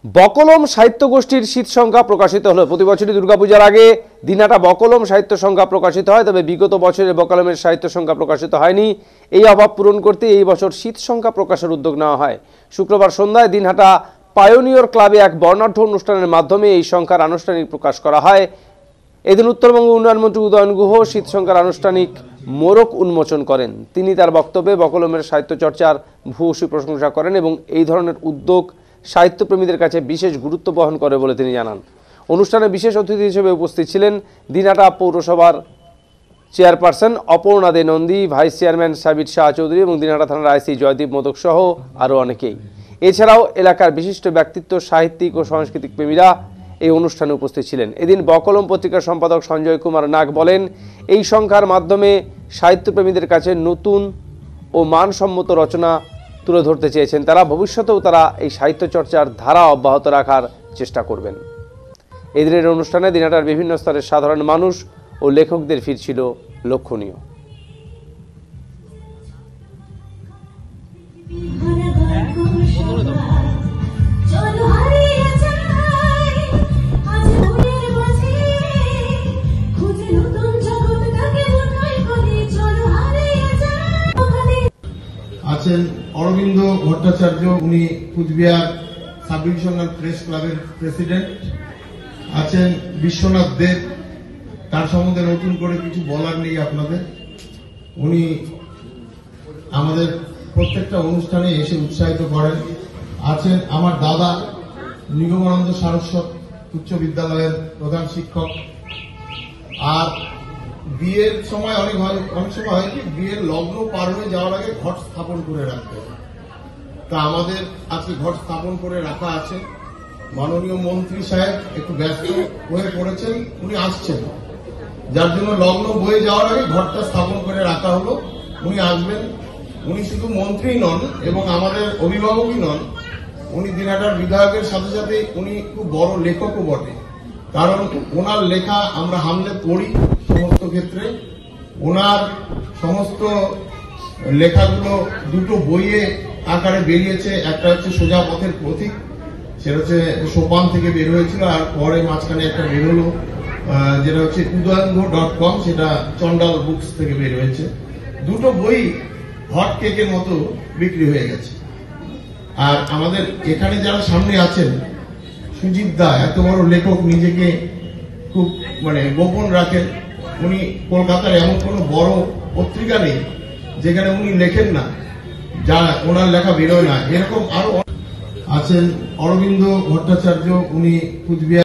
বকলম সাহিত্য গোষ্ঠীর শীত সংখ্যা প্রকাশিত হলো। প্রতি বছরই দুর্গাপূজার আগে দিনহাটা বকলম সাহিত্য সংখ্যা প্রকাশিত হয়, তবে বিগত বছরে বকলমের সাহিত্য সংখ্যা প্রকাশিত হয়নি। এই অভাব পূরণ করতে এই বছর শীত সংখ্যা প্রকাশের উদ্যোগ নেওয়া হয়। শুক্রবার সন্ধ্যায় দিনহাটা পায়োনিয়র ক্লাবে এক বর্ণাঢ্য অনুষ্ঠানের মাধ্যমে এই সংখ্যার আনুষ্ঠানিক প্রকাশ করা হয়। এদিন উত্তরবঙ্গ উন্নয়নমন্ত্রী উদয়ন গুহ শীত সংখ্যার আনুষ্ঠানিক মোড়ক উন্মোচন করেন। তিনি তার বক্তব্যে বকলমের সাহিত্য চর্চার ভূয়সী প্রশংসা করেন এবং এই ধরনের উদ্যোগ সাহিত্যপ্রেমীদের কাছে বিশেষ গুরুত্ব বহন করে বলে তিনি জানান। অনুষ্ঠানে বিশেষ অতিথি হিসেবে উপস্থিত ছিলেন দিনহাটা পৌরসভার চেয়ারপারসন অপর্ণা দে নন্দী, ভাইস চেয়ারম্যান সাবির শাহ চৌধুরী এবং দিনহাটা থানার আইসি জয়দীপ মোদক সহ আরও অনেকেই। এছাড়াও এলাকার বিশিষ্ট ব্যক্তিত্ব, সাহিত্যিক ও সাংস্কৃতিক প্রেমীরা এই অনুষ্ঠানে উপস্থিত ছিলেন। এদিন বকলম পত্রিকার সম্পাদক সঞ্জয় কুমার নাগ বলেন, এই সংখ্যার মাধ্যমে সাহিত্যপ্রেমীদের কাছে নতুন ও মানসম্মত রচনা তুলে ধরতে চেয়েছেন তারা। ভবিষ্যতেও তারা এই সাহিত্য চর্চার ধারা অব্যাহত রাখার চেষ্টা করবেন। এদিনের অনুষ্ঠানে দিনহাটার বিভিন্ন স্তরের সাধারণ মানুষ ও লেখকদের ভিড় ছিল লক্ষণীয়। আছেন অরবিন্দ ভট্টাচার্য, উনি কুচবিহার সাব ডিভিশনাল প্রেস ক্লাবের প্রেসিডেন্ট। আছেন বিশ্বনাথ দেব, তার সম্বন্ধে নতুন করে কিছু বলার নেই আপনাদের। উনি আমাদের প্রত্যেকটা অনুষ্ঠানে এসে উৎসাহিত করেন। আছেন আমার দাদা নিগমানন্দ সারস্বত উচ্চ বিদ্যালয়ের প্রধান শিক্ষক। আর বিয়ের সময় অনেক সময় হয় কি, বিয়ের লগ্ন পার হয়ে যাওয়ার আগে ঘট স্থাপন করে রাখতে হয়। তা আমাদের আজকে ঘট স্থাপন করে রাখা আছে। মাননীয় মন্ত্রী সাহেব একটু ব্যস্ত হয়ে পড়েছেন, উনি আসছেন, যার জন্য লগ্ন বয়ে যাওয়ার আগে ঘরটা স্থাপন করে রাখা হলো। উনি আসবেন। উনি শুধু মন্ত্রী নন এবং আমাদের অভিভাবকই নন, উনি দিনহাটার বিধায়কের সাথে সাথে উনি খুব বড় লেখকও বটে। কারণ ওনার লেখা আমরা হামলে পড়ি সমস্ত ক্ষেত্রে। ওনার সমস্ত লেখাগুলো দুটো বইয়ে আকারে বেরিয়েছে। একটা হচ্ছে সোজা পথের পথিক, সেটা হচ্ছে সোপান থেকে বের হয়েছিল, আর পরে মাঝখানে একটা বেরোলো যেটা হচ্ছে udoyanguh.com, সেটা চন্ডাল বুকস থেকে বের হয়েছে। দুটো বই হট কেকের মতো বিক্রি হয়ে গেছে। আর আমাদের এখানে যারা সামনে আছেন, সুজিত দা এত বড় লেখক, নিজেকে খুব গোপন রাখেন। উনি কলকাতার এমন কোন বড় পত্রিকা নেই যেখানে উনি লেখেন না, যা ওনার লেখা বেরোয় না। এরকম আরো আছেন অরবিন্দ ভট্টাচার্য, উনি কুচবিহার